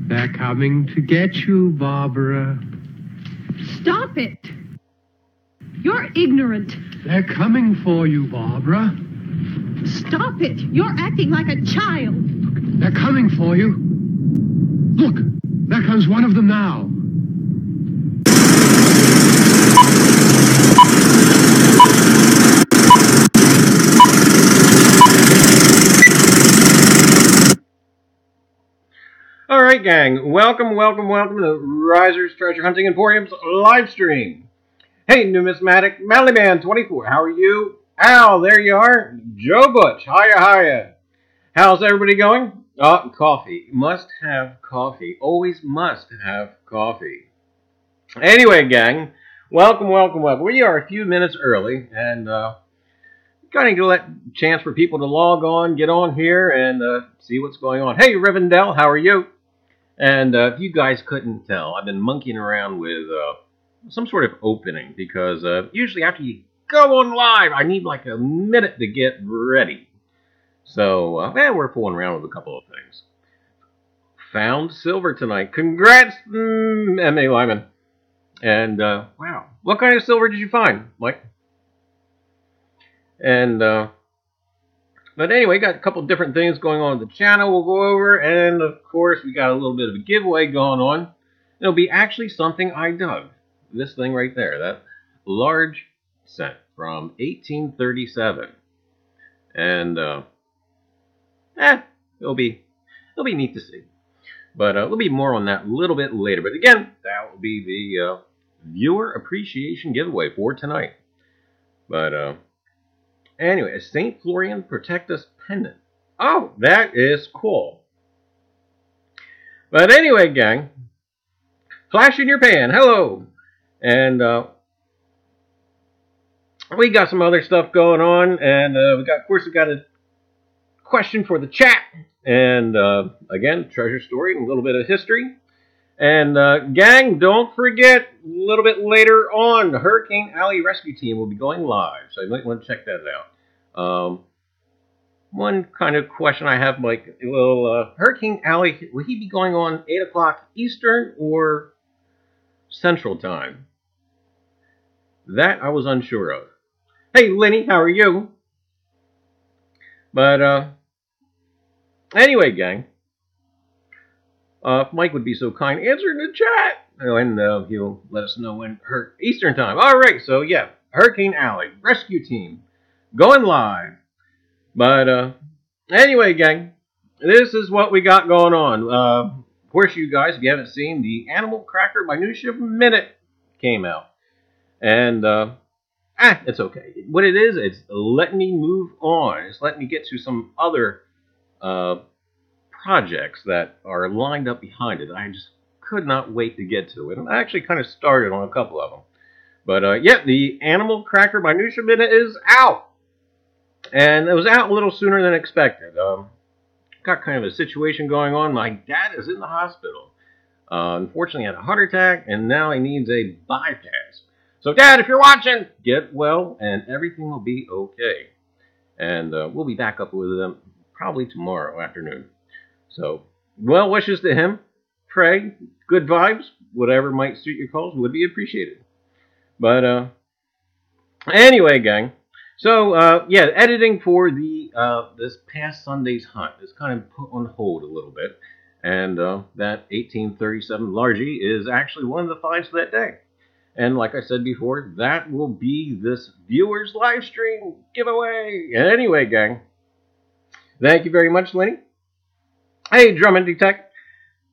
They're coming to get you, Barbara. Stop it! You're ignorant. They're coming for you, Barbara. Stop it! You're acting like a child. They're coming for you. Look, there comes one of them now. All right, gang. Welcome to Reiser's Treasure Hunting Emporium's live stream. Hey, numismatic Mellyman 24. How are you? Al, there you are. Joe Butch. Hiya. How's everybody going? Coffee. Must have coffee. Always must have coffee. Anyway, gang. Welcome. We are a few minutes early, and kind of let chance for people to log on, get on here, and see what's going on. Hey, Rivendell, how are you? And if you guys couldn't tell, I've been monkeying around with some sort of opening, because usually after you go on live, I need like a minute to get ready. So, we're fooling around with a couple of things. Found silver tonight. Congrats, M.A. Lyman. And, wow. What kind of silver did you find, Mike? And, but anyway, got a couple different things going on with the channel we'll go over, and of course we got a little bit of a giveaway going on. It'll be actually something I dug. This thing right there, that large cent from 1837. And it'll be neat to see. But there'll be more on that a little bit later. But again, that will be the viewer appreciation giveaway for tonight. But anyway, a St. Florian Protect Us pendant. Oh, that is cool. But anyway, gang, flash in your pan. Hello. And we got some other stuff going on, and we got a question for the chat, and again, treasure story and a little bit of history. And gang, don't forget, a little bit later on, the Hurricane Alley Rescue Team will be going live, so you might want to check that out. One kind of question I have, Mike, will Hurricane Alley, will he be going on 8 o'clock Eastern or Central Time? That I was unsure of. Hey, Lenny, how are you? But, anyway, gang, if Mike would be so kind, answer in the chat, and he'll let us know when Eastern Time. All right, so yeah, Hurricane Alley Rescue Team going live. But anyway, gang, this is what we got going on. Of course, you guys, if you haven't seen, the Animal Cracker Minutia Minute came out, and it's okay. What it is, it's letting me move on. It's letting me get to some other projects that are lined up behind it. I just could not wait to get to it. And I actually kind of started on a couple of them. But yeah, the Animal Cracker Minutia Minute is out. And it was out a little sooner than expected. Got kind of a situation going on. My dad is in the hospital. Unfortunately, had a heart attack, and now he needs a bypass. So, Dad, if you're watching, get well, and everything will be okay. And we'll be back up with them probably tomorrow afternoon. So, well wishes to him. Pray, good vibes, whatever might suit your calls would be appreciated. But anyway, gang. So yeah, editing for the this past Sunday's hunt is kind of put on hold a little bit, and that 1837 Largie is actually one of the finds of that day. And like I said before, that will be this viewer's live stream giveaway. Anyway, gang, thank you very much, Lenny. Hey, Drummond Detect.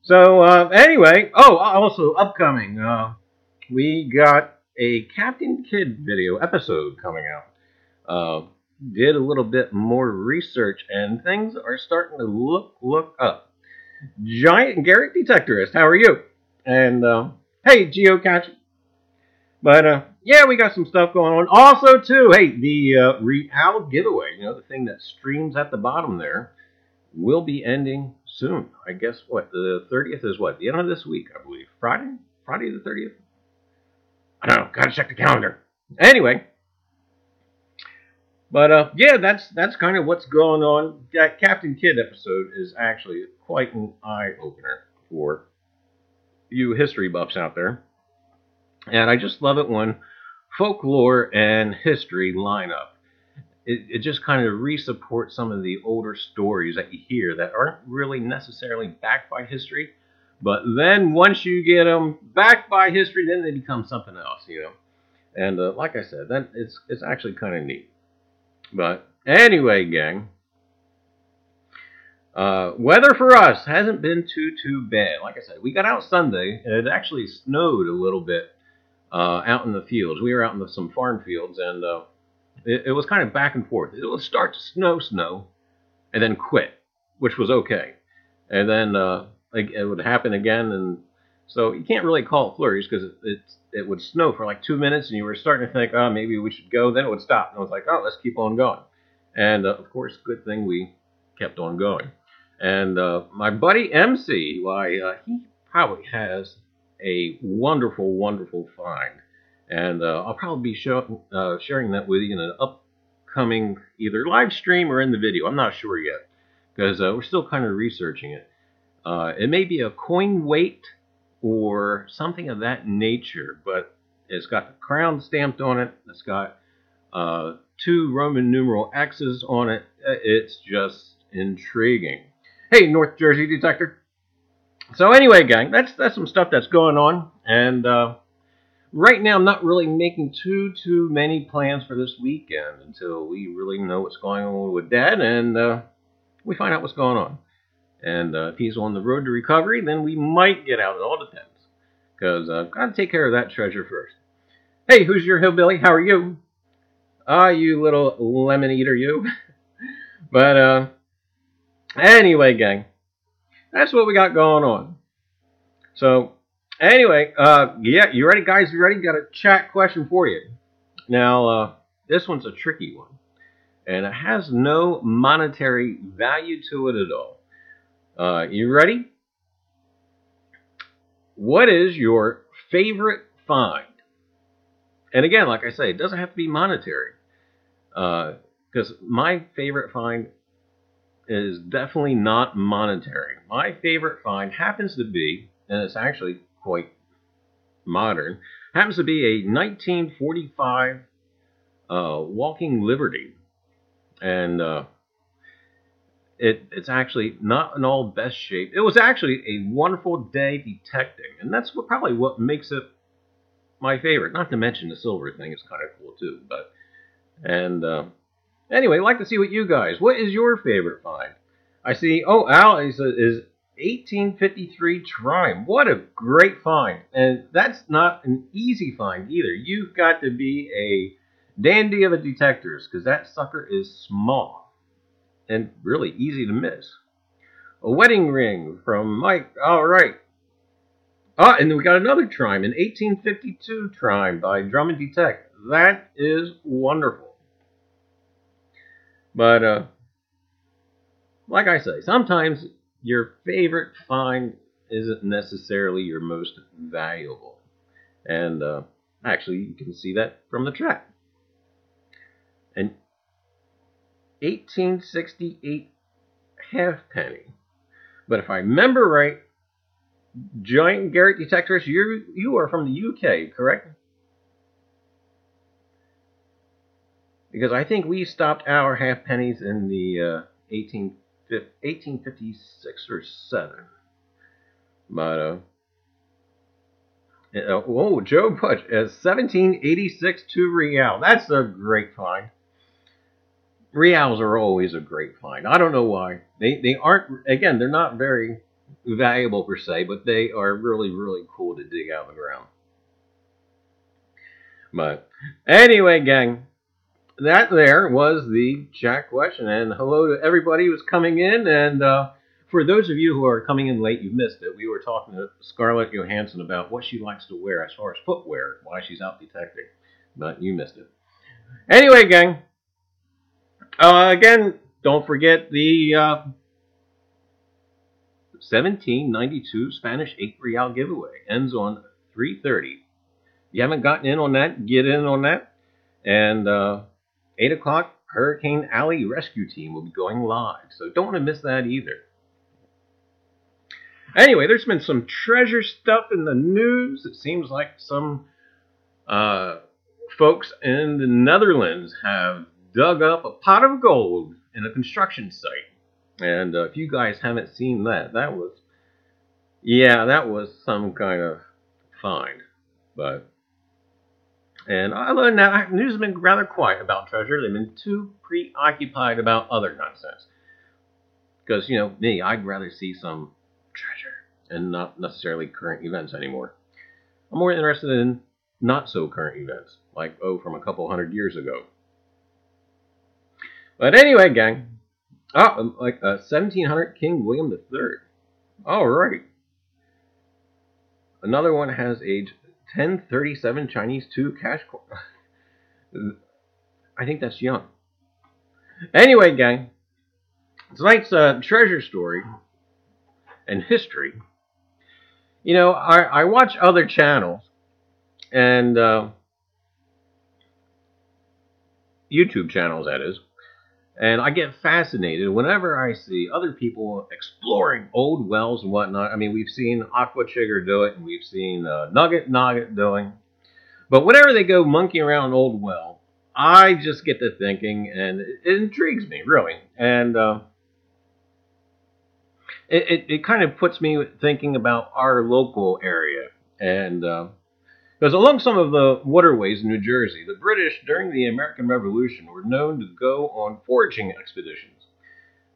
So anyway, also upcoming, we got a Captain Kidd video episode coming out. Did a little bit more research, and things are starting to look up. Giant Garrett Detectorist, how are you? And hey, Geocache. But yeah, we got some stuff going on. Also, too, hey, the Real giveaway, the thing that streams at the bottom there, will be ending soon. I guess what the 30th is what the end of this week, I believe. Friday the 30th. I don't know. Gotta check the calendar. Anyway, but yeah, that's kind of what's going on. That Captain Kidd episode is actually quite an eye opener for you history buffs out there, and I just love it when folklore and history line up. It just kind of re-supports some of the older stories that you hear that aren't really necessarily backed by history. But then once you get them backed by history, then they become something else. And like I said, that it's actually kind of neat. But anyway, gang, weather for us hasn't been too bad. Like I said, we got out Sunday, and it actually snowed a little bit out in the fields. We were out in some farm fields, and it was kind of back and forth. It would start to snow, and then quit, which was okay. And then it would happen again, and so you can't really call it flurries because it would snow for like 2 minutes, and you were starting to think, oh, maybe we should go. Then it would stop, and I was like, oh, let's keep on going. And of course, good thing we kept on going. And my buddy MC, he probably has a wonderful find. And I'll probably be sharing that with you in an upcoming either live stream or in the video. I'm not sure yet because we're still kind of researching it. It may be a coin weight or something of that nature, but it's got the crown stamped on it. It's got 2 Roman numeral X's on it. It's just intriguing. Hey, North Jersey detector. So anyway, gang, that's some stuff that's going on, and right now I'm not really making too many plans for this weekend until we really know what's going on with Dad, and we find out what's going on. And if he's on the road to recovery, then we might get out. It all depends, because I've got to take care of that treasure first. Hey, who's your hillbilly? How are you? You little lemon eater, you. But anyway, gang, that's what we got going on. So anyway, yeah, you ready, guys? You ready? Got a chat question for you. Now, this one's a tricky one, and it has no monetary value to it at all. You ready? What is your favorite find? And again, like I say, it doesn't have to be monetary. Because my favorite find is definitely not monetary. My favorite find happens to be, and it's actually quite modern, happens to be a 1945 Walking Liberty. And it's actually not in all best shape. It was actually a wonderful day detecting, and that's probably what makes it my favorite. Not to mention the silver thing is kind of cool too. Anyway, I'd like to see what you guys. What is your favorite find? I see. Oh, Al is 1853 Trime. What a great find, and that's not an easy find either. You've got to be a dandy of a detectors because that sucker is small and really easy to miss. A wedding ring from Mike. All right. And then we got another Trime, an 1852 Trime by Drum and Detect. That is wonderful. But like I say, sometimes your favorite find isn't necessarily your most valuable. And actually, you can see that from the chat. An 1868 halfpenny. But if I remember right, Giant Garrett detectors, you are from the UK, correct? Because I think we stopped our halfpennies in the 1856 or 7. But Joe Butch as 1786 to Real. That's a great find. Reals are always a great find. I don't know why. They aren't, again, they're not very valuable per se, but they are really cool to dig out of the ground. But anyway, gang, that there was the chat question, and hello to everybody who's coming in, and for those of you who are coming in late, you missed it. We were talking to Scarlett Johansson about what she likes to wear as far as footwear, why she's out detecting. But you missed it. Anyway, gang. Again, don't forget the 1792 Spanish 8 Real giveaway. Ends on 3:30. If you haven't gotten in on that, get in on that. And 8 o'clock, Hurricane Alley Rescue Team will be going live. So don't want to miss that either. Anyway, there's been some treasure stuff in the news. It seems like some folks in the Netherlands have dug up a pot of gold in a construction site. And if you guys haven't seen that, that was some kind of find. And other than that, news has been rather quiet about treasure. They've been too preoccupied about other nonsense. Because, me, I'd rather see some treasure and not necessarily current events anymore. I'm more interested in not so current events, like, from a couple hundred years ago. But anyway, gang, 1700 King William III. Alright. Another one has age 1037 Chinese 2 cash coin. I think that's young. Anyway, gang, tonight's treasure story and history. I watch other channels and YouTube channels, that is. And I get fascinated whenever I see other people exploring old wells and whatnot. I mean, we've seen Aqua Chigger do it, and we've seen Nugget doing. But whenever they go monkeying around an old well, I just get to thinking, and it intrigues me, really. And it kind of puts me thinking about our local area. And because along some of the waterways in New Jersey, the British, during the American Revolution, were known to go on foraging expeditions.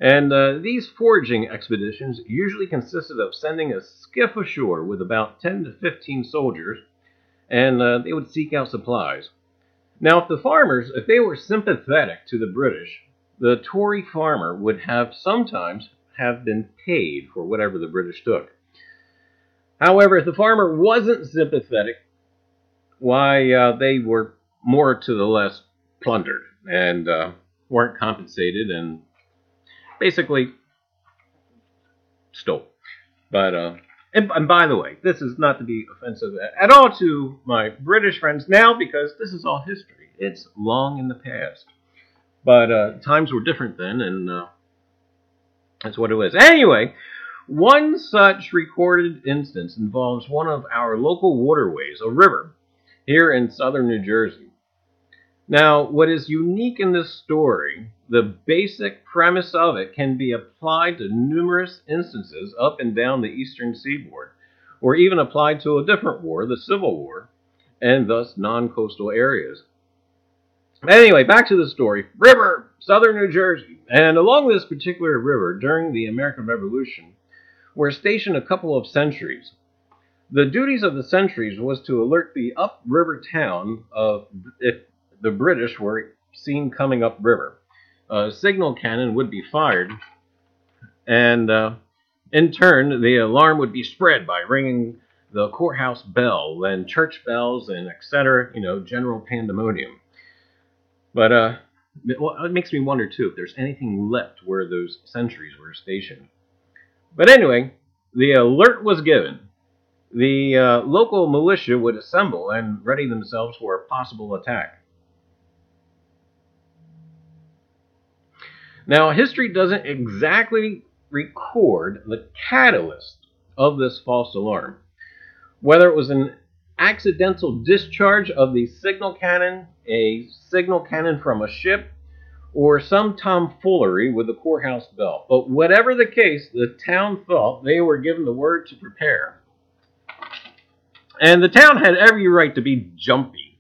And these foraging expeditions usually consisted of sending a skiff ashore with about 10 to 15 soldiers, and they would seek out supplies. Now, if the farmers, if they were sympathetic to the British, the Tory farmer would sometimes have been paid for whatever the British took. However, if the farmer wasn't sympathetic, why, they were more to the less plundered and weren't compensated and basically stole. But, and by the way, this is not to be offensive at all to my British friends now, because this is all history. It's long in the past. But times were different then, and that's what it was. Anyway, one such recorded instance involves one of our local waterways, a river, here in southern New Jersey. Now, what is unique in this story, the basic premise of it can be applied to numerous instances up and down the eastern seaboard, or even applied to a different war, the Civil War, and thus non-coastal areas. Anyway, back to the story. River, southern New Jersey. And along this particular river, during the American Revolution, were stationed a couple of sentries. The duties of the sentries was to alert the upriver town of if the British were seen coming upriver. A signal cannon would be fired, and in turn, the alarm would be spread by ringing the courthouse bell, and church bells, and etc., general pandemonium. But it makes me wonder, too, if there's anything left where those sentries were stationed. But anyway, the alert was given. The local militia would assemble and ready themselves for a possible attack. Now, history doesn't exactly record the catalyst of this false alarm. Whether it was an accidental discharge of the signal cannon, a signal cannon from a ship, or some tomfoolery with the courthouse bell. But whatever the case, the town thought they were given the word to prepare. And the town had every right to be jumpy.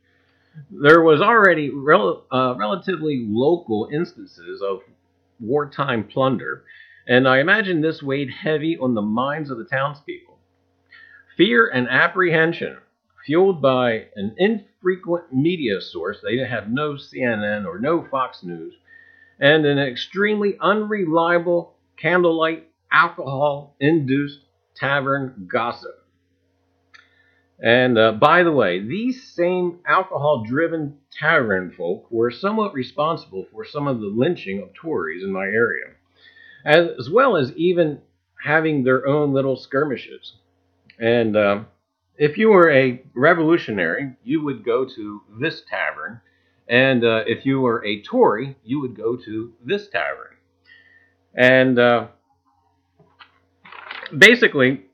There was already relatively local instances of wartime plunder, and I imagine this weighed heavy on the minds of the townspeople. Fear and apprehension, fueled by an infrequent media source, they have no CNN or no Fox News, and an extremely unreliable candlelight alcohol-induced tavern gossip. And by the way, these same alcohol-driven tavern folk were somewhat responsible for some of the lynching of Tories in my area, as well as even having their own little skirmishes. And if you were a revolutionary, you would go to this tavern, and if you were a Tory, you would go to this tavern. And basically,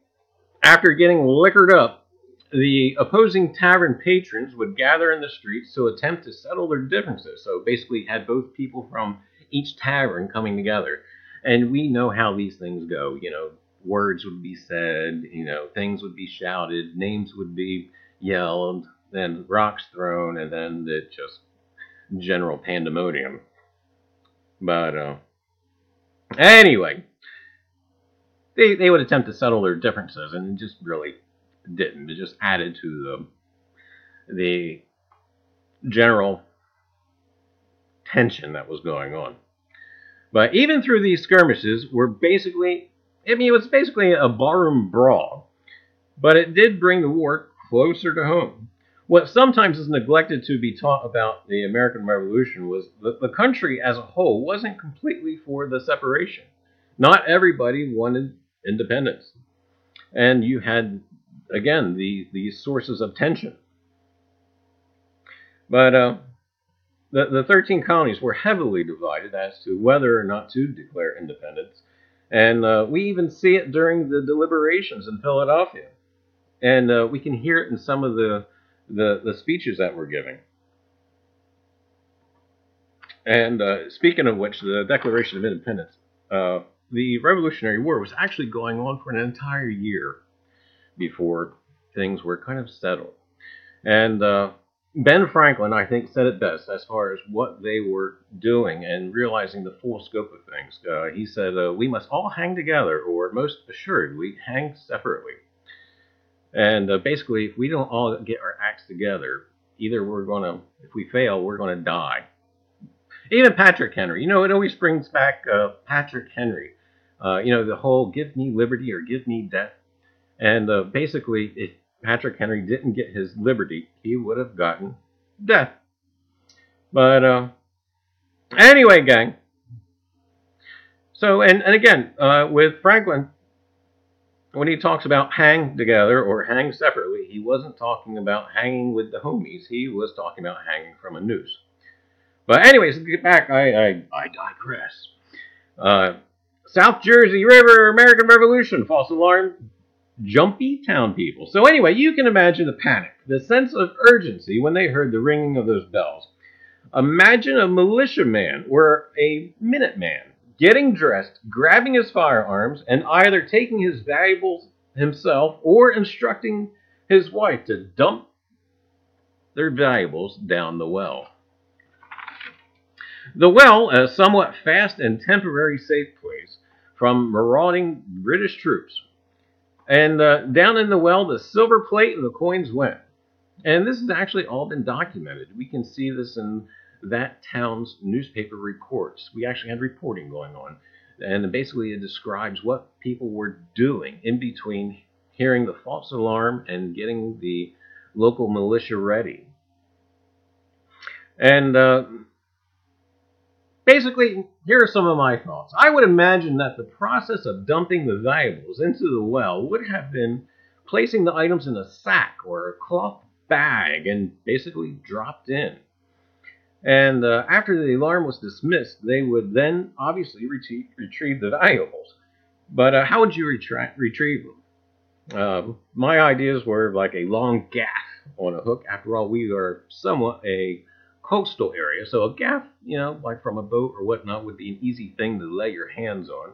after getting liquored up, the opposing tavern patrons would gather in the streets to attempt to settle their differences. So basically, had both people from each tavern coming together. And we know how these things go. You know, words would be said, you know, things would be shouted, names would be yelled, then rocks thrown, and then it just general pandemonium. But anyway, they would attempt to settle their differences, and it just really didn't. It just added to the general tension that was going on. But even through these skirmishes were basically, it was basically a barroom brawl, but it did bring the war closer to home. What sometimes is neglected to be taught about the American Revolution was that the country as a whole wasn't completely for the separation. Not everybody wanted independence. And you had, again, these sources of tension. But the 13 colonies were heavily divided as to whether or not to declare independence. And we even see it during the deliberations in Philadelphia. And we can hear it in some of the speeches that we're giving. And speaking of which, the Declaration of Independence, the Revolutionary War was actually going on for an entire year before things were kind of settled. And Ben Franklin, I think, said it best as far as what they were doing and realizing the full scope of things. He said, we must all hang together, or most assuredly, hang separately. And basically, if we don't all get our acts together, either we're going to, if we fail, we're going to die. Even Patrick Henry, you know, it always brings back Patrick Henry. You know, the whole give me liberty or give me death. And basically, if Patrick Henry didn't get his liberty, he would have gotten death. But anyway, gang. So, and again, with Franklin, when he talks about hang together or hang separately, he wasn't talking about hanging with the homies. He was talking about hanging from a noose. But anyways, to get back, I digress. South Jersey River, American Revolution, false alarm, jumpy town people. So anyway, you can imagine the panic, the sense of urgency when they heard the ringing of those bells. Imagine a militiaman or a Minuteman getting dressed, grabbing his firearms, and either taking his valuables himself or instructing his wife to dump their valuables down the well. The well, a somewhat fast and temporary safe place from marauding British troops. And down in the well, the silver plate and the coins went. And this has actually all been documented. We can see this in that town's newspaper reports. We actually had reporting going on. And basically it describes what people were doing in between hearing the false alarm and getting the local militia ready. And basically, here are some of my thoughts. I would imagine that the process of dumping the valuables into the well would have been placing the items in a sack or a cloth bag and basically dropped in. And after the alarm was dismissed, they would then obviously retrieve the valuables. But how would you retrieve them? My ideas were like a long gaff on a hook. After all, we are somewhat a coastal area, so a gaff, you know, like from a boat or whatnot, would be an easy thing to lay your hands on.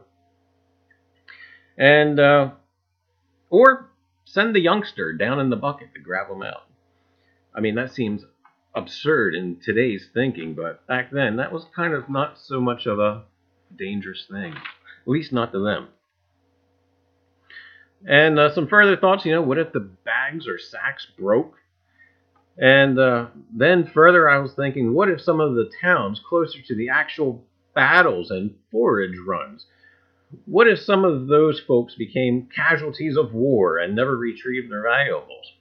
And or send the youngster down in the bucket to grab them out. I mean, that seems absurd in today's thinking, but back then that was kind of not so much of a dangerous thing, at least not to them. And some further thoughts, you know, what if the bags or sacks broke? And then further, I was thinking, what if some of the towns closer to the actual battles and forage runs, What if some of those folks became casualties of war and never retrieved their valuables?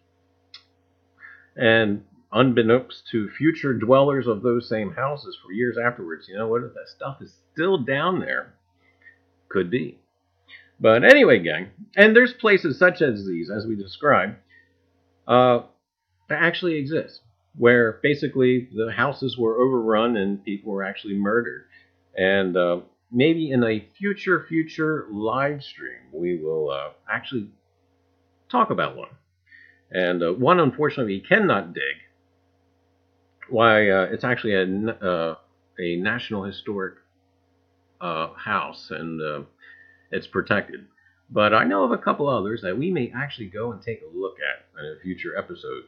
And unbeknownst to future dwellers of those same houses for years afterwards, what if that stuff is still down there? Could be. But anyway, gang, and there's places such as these, as we described, that actually exist, where basically the houses were overrun and people were actually murdered. And maybe in a future live stream, we will actually talk about one. And one, unfortunately, we cannot dig. Why? It's actually a National Historic house, and it's protected. But I know of a couple others that we may actually go and take a look at in a future episode.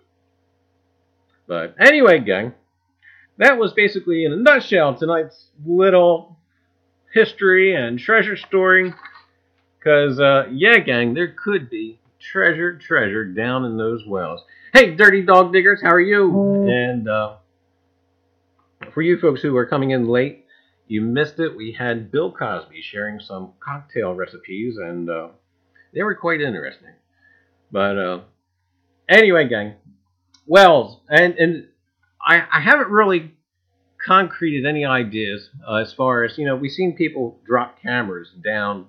But anyway, gang, that was basically in a nutshell tonight's little history and treasure story. Because, yeah, gang, there could be treasure down in those wells. Hey, dirty dog diggers, how are you? And for you folks who are coming in late, you missed it. We had Bill Cosby sharing some cocktail recipes, and they were quite interesting. But anyway, gang, wells, and I haven't really concreted any ideas as far as, we've seen people drop cameras down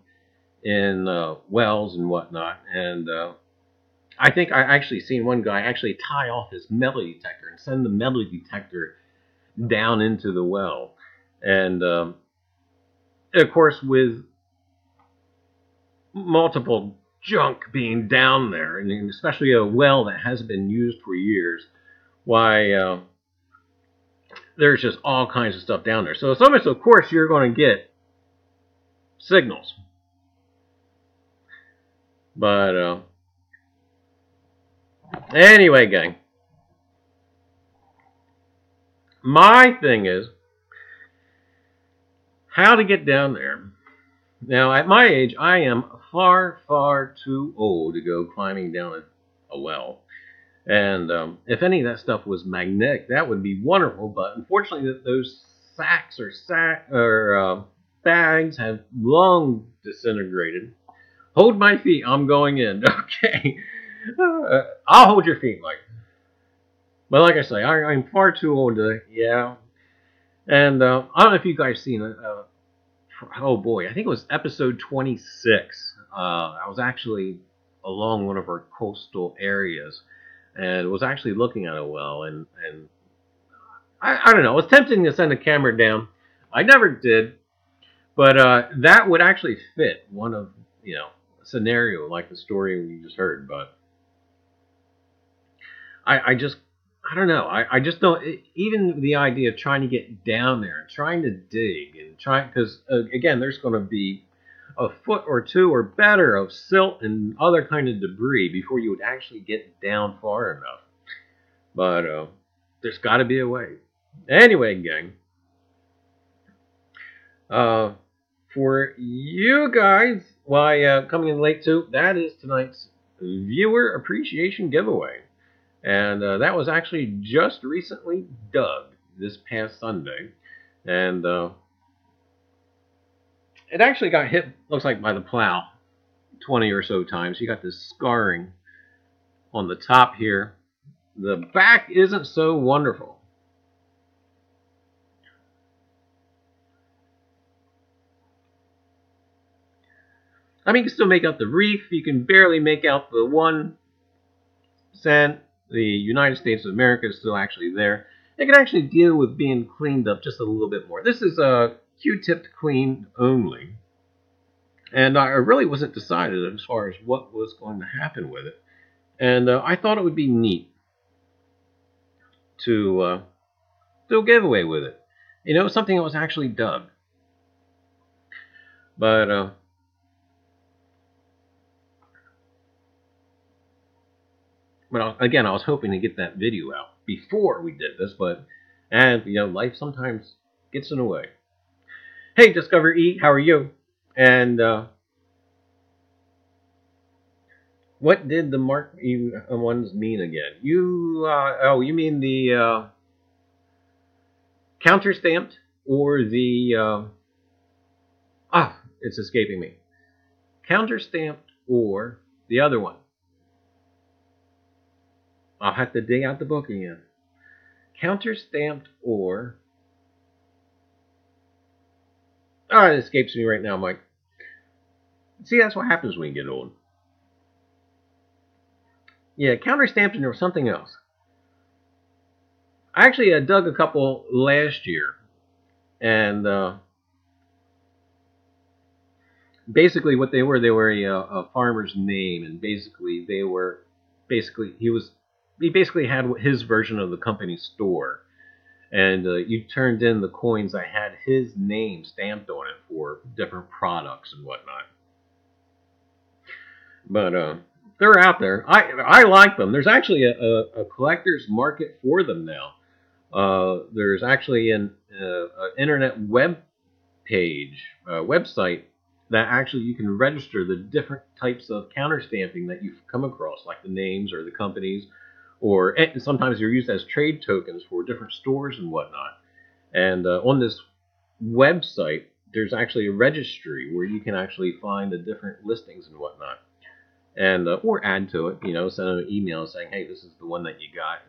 in wells and whatnot, and I think I actually seen one guy actually tie off his metal detector and send the metal detector down into the well. And of course, with multiple junk being down there, and especially a well that hasn't been used for years, why there's just all kinds of stuff down there. So some of course, you're going to get signals. But anyway, gang, my thing is how to get down there. Now, at my age, I am far too old to go climbing down a well. And if any of that stuff was magnetic, that would be wonderful. But unfortunately, those sacks or bags have long disintegrated. Hold my feet. I'm going in. Okay. I'll hold your feet, Mike. But like I say, I'm far too old to. Yeah. And I don't know if you guys seen it. Oh boy, I think it was episode 26. I was actually along one of our coastal areas and was actually looking at a well, and I don't know, it was tempting to send a camera down. I never did, but that would actually fit one of, a scenario like the story we just heard. But I just, I don't know. I just don't, even the idea of trying to get down there and trying to dig and because again, there's going to be a foot or two or better of silt and other kind of debris before you would actually get down far enough. But there's got to be a way. Anyway, gang, for you guys, why coming in late too, that is tonight's viewer appreciation giveaway. And that was actually just recently dug this past Sunday. And it actually got hit, looks like, by the plow 20 or so times. You got this scarring on the top here. The back isn't so wonderful. I mean, you can still make out the reef. You can barely make out the 1 cent. The United States of America is still actually there. It can actually deal with being cleaned up just a little bit more. This is a Q-tipped clean only. And I really wasn't decided as far as what was going to happen with it. And I thought it would be neat to do a giveaway with it. Something that was actually dug. But again, I was hoping to get that video out before we did this, and life sometimes gets in the way. Hey, Discover E, how are you? And what did the Mark E ones mean again? You mean the counter stamped or the it's escaping me. Counter-stamped or the other one. I'll have to dig out the book again. Counter-stamped or... Oh, it escapes me right now, Mike. See, that's what happens when you get old. Yeah, counter-stamped and there was something else. I actually dug a couple last year. And basically what they were a farmer's name. And basically he basically had his version of the company store. And you turned in the coins that had his name stamped on it for different products and whatnot. But they're out there. I like them. There's actually a collector's market for them now. There's actually an internet web page, website, that actually you can register the different types of counter stamping that you've come across, like the names or the companies. Or sometimes they're used as trade tokens for different stores and whatnot. And on this website, there's actually a registry where you can actually find the different listings and whatnot. And or add to it, send them an email saying, hey, this is the one that you got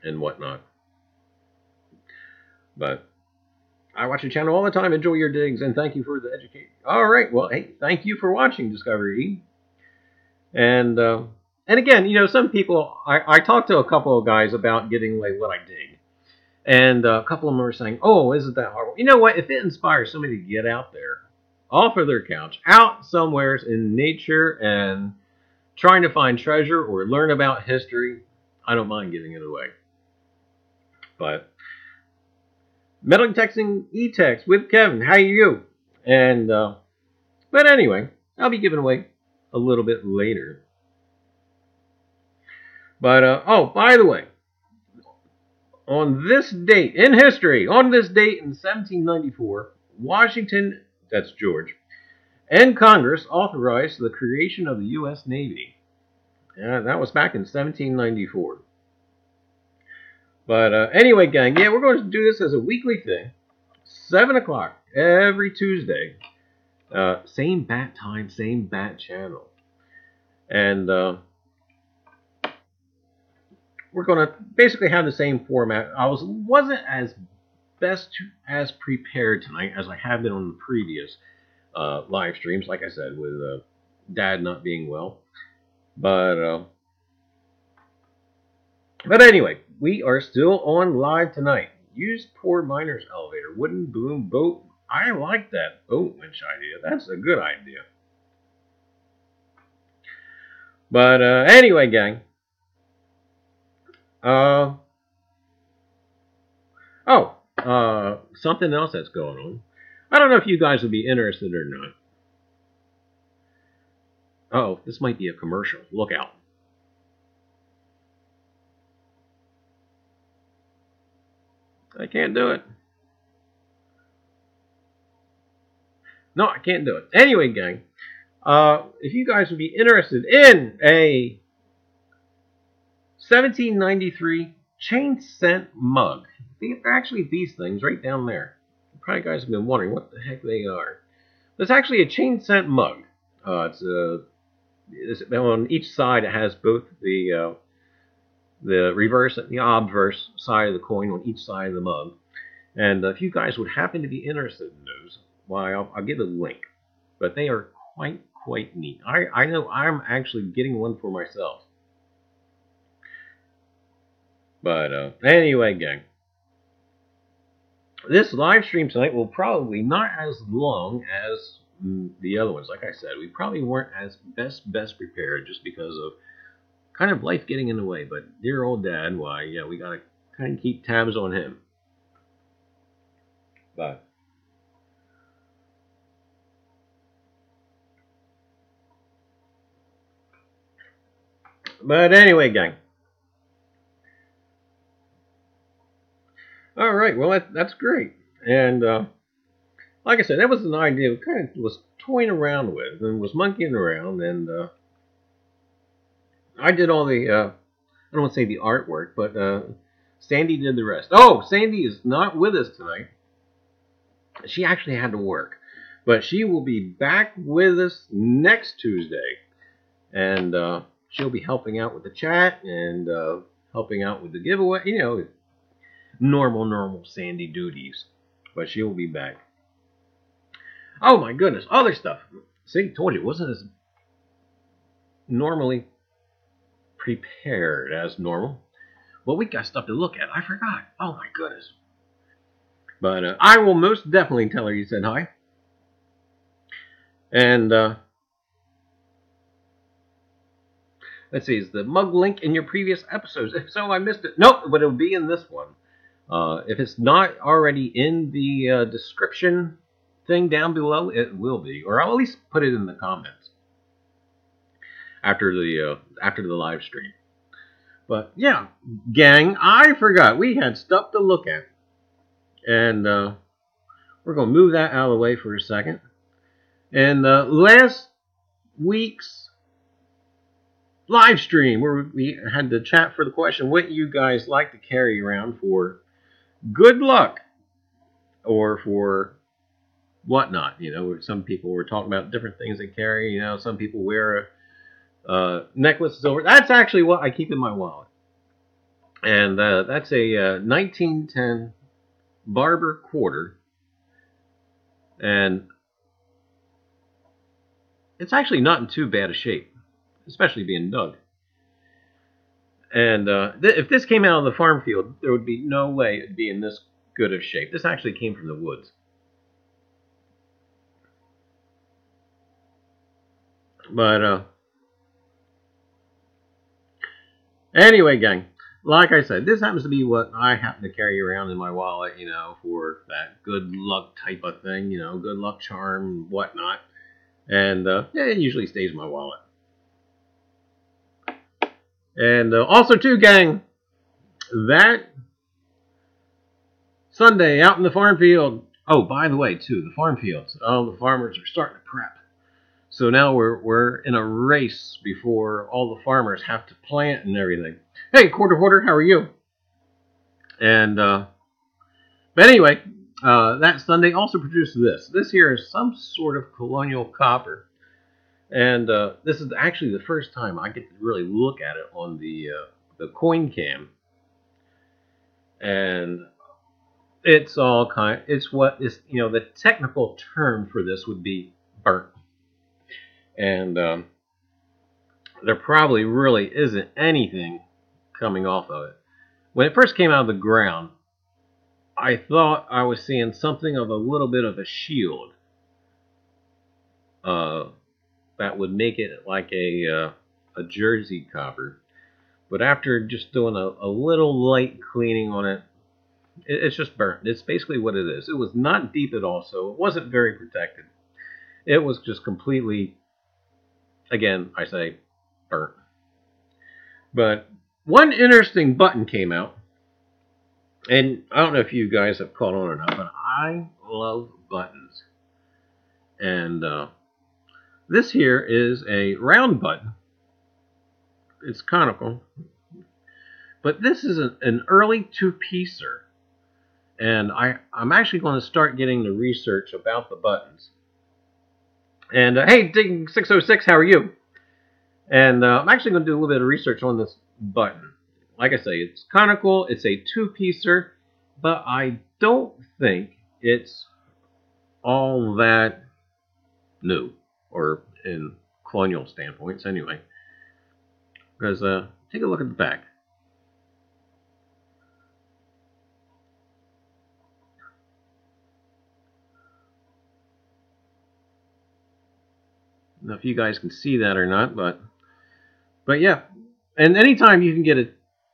and whatnot. But I watch your channel all the time. Enjoy your digs, and thank you for the education. All right, well, hey, thank you for watching Discovery. And again, some people, I talked to a couple of guys about getting like what I dig. And a couple of them were saying, oh, isn't that horrible? You know what? If it inspires somebody to get out there, off of their couch, out somewhere in nature and trying to find treasure or learn about history, I don't mind giving it away. But metal texting e-text with Kevin, how are you? And but anyway, I'll be giving away a little bit later. But, oh, by the way, on this date in history, in 1794, Washington, that's George, and Congress authorized the creation of the U.S. Navy. Yeah, that was back in 1794. But anyway, gang, yeah, we're going to do this as a weekly thing. 7 o'clock every Tuesday. Same bat time, same bat channel. And we're going to basically have the same format. I wasn't as prepared tonight as I have been on the previous live streams, like I said, with Dad not being well. But anyway, we are still on live tonight. Use poor miner's elevator, wooden boom boat. I like that boat winch idea. That's a good idea. But anyway, gang. Something else that's going on. I don't know if you guys would be interested or not. Oh, this might be a commercial. Look out. I can't do it. No, I can't do it. Anyway, gang, if you guys would be interested in a 1793 chain scent mug, they're actually these things right down there. You probably guys have been wondering what the heck they are. There's actually a chain scent mug. It's on each side. It has both the reverse and the obverse side of the coin on each side of the mug. And if you guys would happen to be interested in those, why, I'll give a link. But they are quite neat. I know I'm actually getting one for myself. But anyway, gang, this live stream tonight will probably not as long as the other ones. Like I said, we probably weren't as best prepared just because of kind of life getting in the way. But dear old Dad, why, yeah, we gotta kind of keep tabs on him. But anyway, gang. All right, well, that's great. And like I said, that was an idea I kind of was toying around with and was monkeying around. And I did all the, I don't want to say the artwork, but Sandy did the rest. Oh, Sandy is not with us tonight. She actually had to work. But she will be back with us next Tuesday. And she'll be helping out with the chat and helping out with the giveaway. You know, normal Sandy duties. But she will be back. Oh my goodness, other stuff. See, told you, it wasn't as normally prepared as normal. But we got stuff to look at. I forgot. Oh my goodness. But I will most definitely tell her you said hi. And let's see, is the mug link in your previous episodes? If so, I missed it. Nope, but it'll be in this one. If it's not already in the description thing down below, it will be, or I'll at least put it in the comments after the live stream. But yeah, gang, I forgot we had stuff to look at, and we're gonna move that out of the way for a second. And last week's live stream, where we had the chat for the question, what you guys like to carry around for good luck or for whatnot. You know, some people were talking about different things they carry. You know, some people wear necklaces over. That's actually what I keep in my wallet. And that's a 1910 Barber quarter. And it's actually not in too bad a shape, especially being dug. And if this came out of the farm field, there would be no way it'd be in this good of shape. This actually came from the woods. But anyway, gang, like I said, this happens to be what I happen to carry around in my wallet, you know, for that good luck type of thing, you know, good luck charm, whatnot. And yeah, it usually stays in my wallet. And also, too, gang, that Sunday out in the farm field. Oh, by the way, too, the farm fields. Oh, the farmers are starting to prep. So now we're in a race before all the farmers have to plant and everything. Hey, Quarter Hoarder, how are you? And but anyway, that Sunday also produced this. This here is some sort of colonial copper, and this is actually the first time I get to really look at it on the coin cam. And it's all it's what is, you know, the technical term for this would be burnt. And there probably really isn't anything coming off of it. When it first came out of the ground, I thought I was seeing something of a little bit of a shield that would make it like a Jersey copper. But after just doing a little light cleaning on it, it's just burnt. It's basically what it is. It was not deep at all, so it wasn't very protected. It was just completely, again, I say, burnt. But one interesting button came out, and I don't know if you guys have caught on or not, but I love buttons. And this here is a round button. It's conical. But this is an early two-piecer. And I'm actually going to start getting the research about the buttons. And hey, Dig606, how are you? And I'm actually going to do a little bit of research on this button. Like I say, it's conical, it's a two-piecer, but I don't think it's all that new, or in colonial standpoints anyway. Because take a look at the back. I don't know if you guys can see that or not, but yeah. And anytime you can get a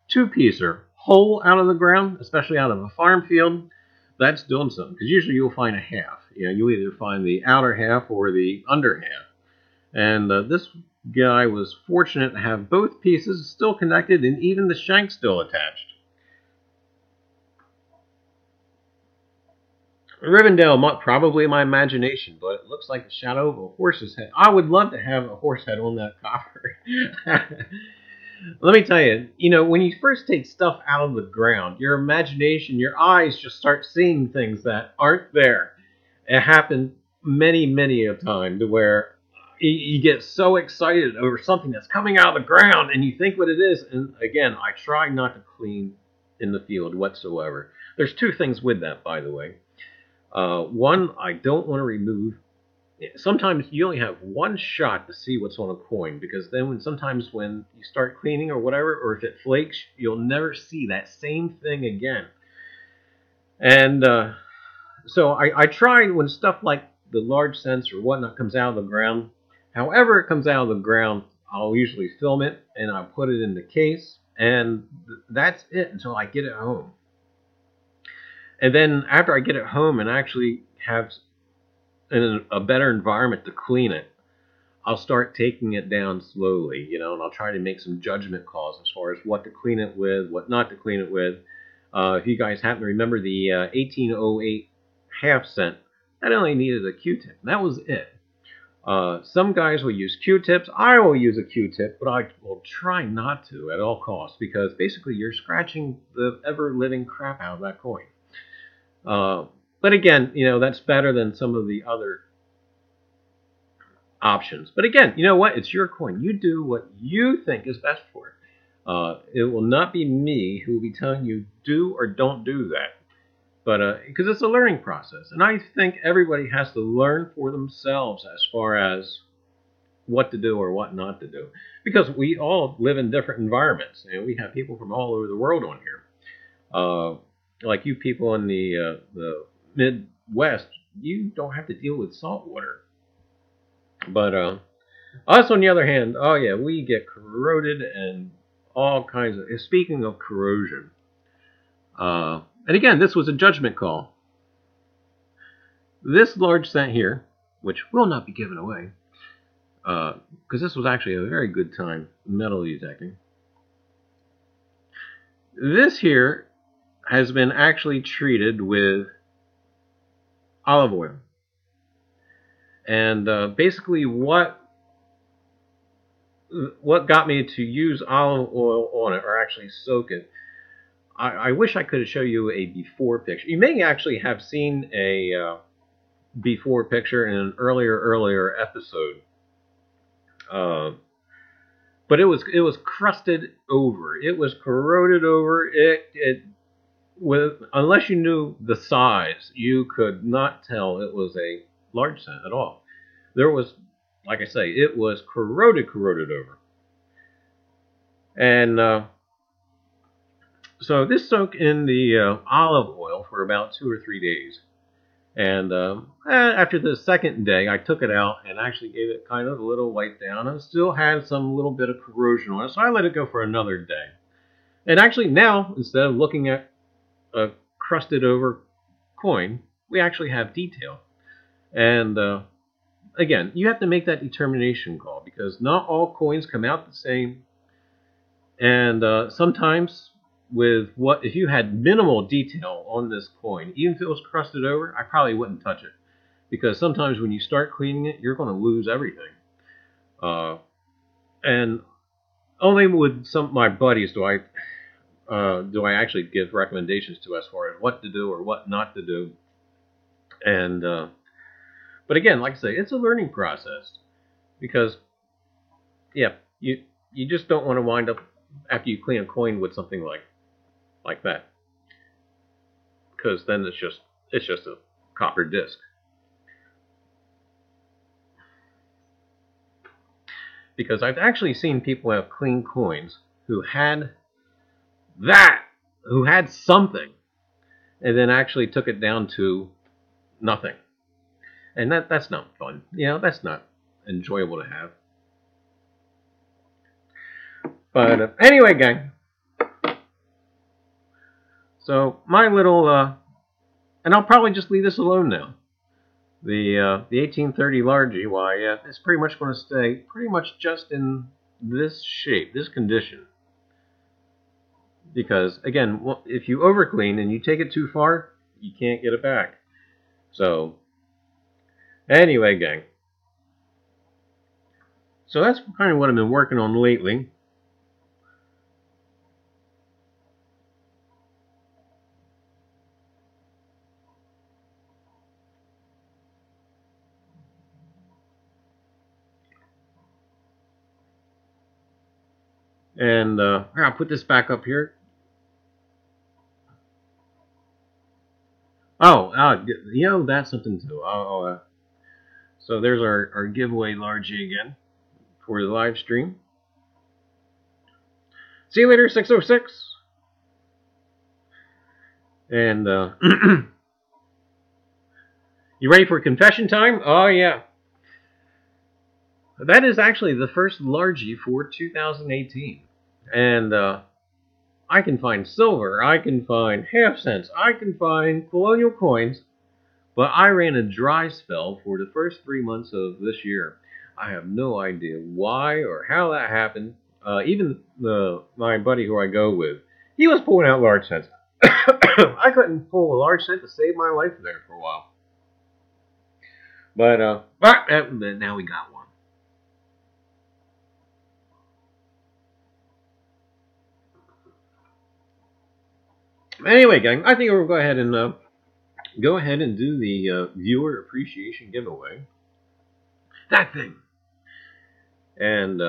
two-piecer whole out of the ground, especially out of a farm field, that's doing something. Because usually you'll find a half. You know, you either find the outer half or the under half. And this guy was fortunate to have both pieces still connected and even the shank still attached. Rivendell, probably my imagination, but it looks like the shadow of a horse's head. I would love to have a horse head on that copper. Let me tell you, you know, when you first take stuff out of the ground, your imagination, your eyes just start seeing things that aren't there. It happened many a time to where you get so excited over something that's coming out of the ground and you think what it is. And again, I try not to clean in the field whatsoever. There's two things with that, by the way. One, I don't want to remove. Sometimes you only have one shot to see what's on a coin, because then sometimes when you start cleaning or whatever, or if it flakes, you'll never see that same thing again. And so I try when stuff like the large cents or whatnot comes out of the ground, however it comes out of the ground, I'll usually film it and I'll put it in the case, and that's it until I get it home. And then after I get it home and actually have a better environment to clean it, I'll start taking it down slowly, and I'll try to make some judgment calls as far as what to clean it with, what not to clean it with. If you guys happen to remember the 1808 half cent, that only needed a Q-tip. That was it. Some guys will use Q-tips. I will use a Q-tip, but I will try not to at all costs, because basically you're scratching the ever-living crap out of that coin. But again, that's better than some of the other options. But again, you know what? It's your coin. You do what you think is best for it. It will not be me who will be telling you do or don't do that. But because it's a learning process. And I think everybody has to learn for themselves as far as what to do or what not to do. Because we all live in different environments. We have people from all over the world on here. Like you people in the Midwest, you don't have to deal with salt water. But us, on the other hand, oh yeah, we get corroded and all kinds of. Speaking of corrosion, and again, this was a judgment call. This large cent here, which will not be given away, because this was actually a very good time metal detecting. This here has been actually treated with olive oil. And basically what got me to use olive oil on it, or actually soak it, I wish I could show you a before picture. You may actually have seen a before picture in an earlier episode. But it was crusted over. It was corroded over. Unless you knew the size, you could not tell it was a large cent at all. There was, like I say, it was corroded over. And so this soaked in the olive oil for about 2 or 3 days. And after the second day, I took it out and actually gave it kind of a little wipe down. And still had some little bit of corrosion on it, so I let it go for another day. And actually now, instead of looking at a crusted over coin, we actually have detail. And again, you have to make that determination call, because not all coins come out the same. And sometimes if you had minimal detail on this coin, even if it was crusted over, I probably wouldn't touch it, because sometimes when you start cleaning it, you're going to lose everything. And only with some of my buddies do I actually give recommendations to as far as what to do or what not to do. And but again, like I say, it's a learning process, because yeah, you just don't want to wind up after you clean a coin with something like that, because then it's just a copper disc. Because I've actually seen people have clean coins who had something, and then actually took it down to nothing. And that's not fun. That's not enjoyable to have. But anyway, gang. So my little, and I'll probably just leave this alone now. The 1830 largie, why, it's pretty much going to stay pretty much just in this shape, this condition. Because, again, if you overclean and you take it too far, you can't get it back. So, anyway, gang. So that's kind of what I've been working on lately. And I'll put this back up here. Oh, that's something too. So there's our giveaway largie again for the live stream. See you later, 606. And you ready for confession time? Oh yeah. That is actually the first largie for 2018. And I can find silver, I can find half cents, I can find colonial coins, but I ran a dry spell for the first 3 months of this year. I have no idea why or how that happened. Even my buddy who I go with, he was pulling out large cents. I couldn't pull a large cent to save my life there for a while. But now we got one. Anyway, gang, I think we'll go ahead and do the viewer appreciation giveaway. That thing. And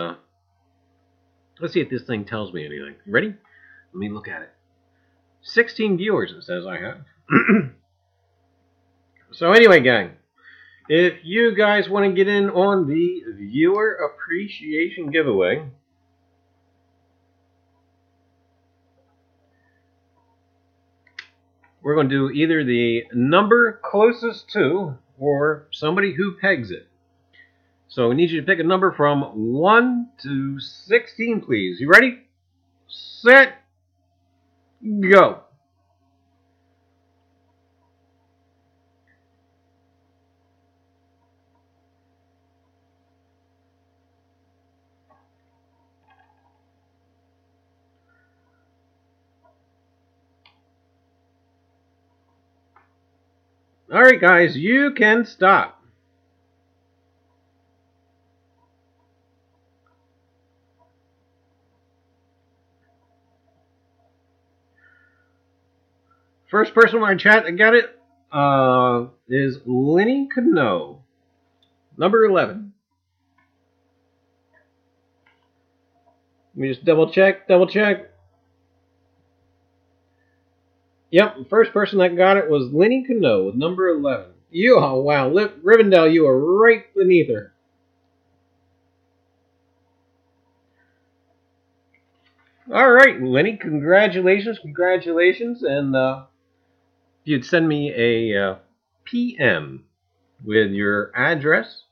let's see if this thing tells me anything. You ready? Let me look at it. 16 viewers, it says I have. So anyway, gang, if you guys want to get in on the viewer appreciation giveaway, we're going to do either the number closest to or somebody who pegs it. So we need you to pick a number from 1 to 16, please. You ready? Set, go. All right, guys, you can stop. First person in my chat that got it is Lenny Cano, number 11. Let me just double check. Yep, the first person that got it was Lenny Cano with number 11. Oh, wow, Rivendell, you are right beneath her. All right, Lenny, congratulations. And if you'd send me a PM with your address,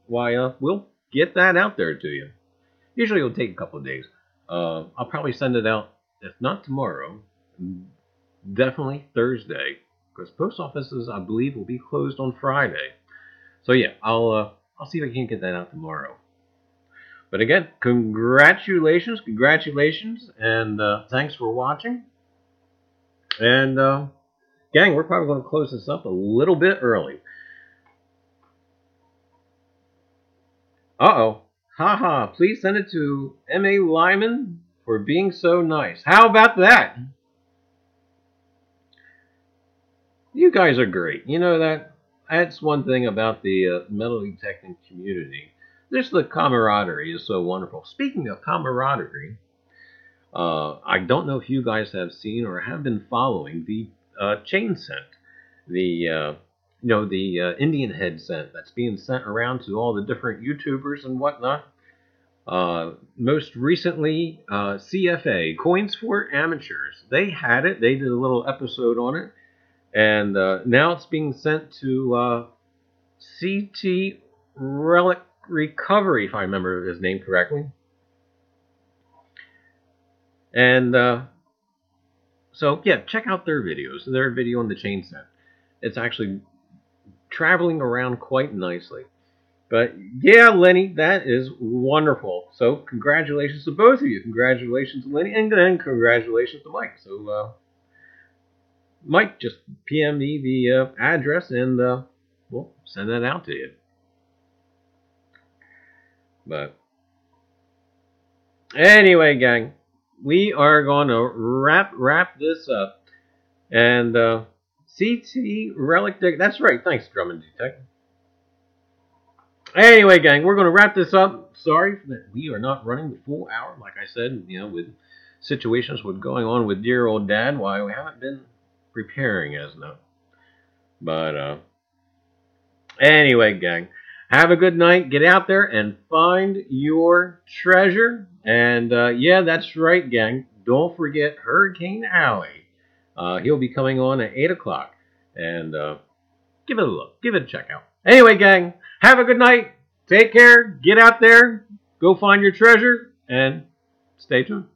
why, we'll get that out there to you. Usually it'll take a couple of days. I'll probably send it out, if not tomorrow, definitely Thursday, because post offices, I believe, will be closed on Friday. So yeah, I'll see if I can get that out tomorrow. But again, congratulations, and thanks for watching. And gang, we're probably going to close this up a little bit early. Uh-oh. Haha, please send it to M.A. Lyman for being so nice. How about that? You guys are great. You know that's one thing about the metal detecting community. Just the camaraderie is so wonderful. Speaking of camaraderie, I don't know if you guys have seen or have been following the chain scent, the Indian head scent that's being sent around to all the different YouTubers and whatnot. Most recently, CFA, Coins for Amateurs. They had it. They did a little episode on it. And now it's being sent to CT Relic Recovery, if I remember his name correctly. And so, yeah, check out their videos. Their video on the chain scent. It's actually traveling around quite nicely. But, yeah, Lenny, that is wonderful. So, congratulations to both of you. Congratulations to Lenny, and then congratulations to Mike. So, Mike, just PM me the address, and we'll send that out to you. But anyway, gang, we are going to wrap this up. And CT Relic Deck. That's right. Thanks, Drummond Detect. Anyway, gang, we're going to wrap this up. Sorry that we are not running the full hour, like I said, with situations with going on with dear old dad, why we haven't been preparing as now. But anyway, gang, have a good night. Get out there and find your treasure. And yeah, that's right, gang. Don't forget Hurricane Alley. He'll be coming on at 8 o'clock. And give it a look. Give it a check out. Anyway, gang, have a good night. Take care. Get out there. Go find your treasure. And stay tuned.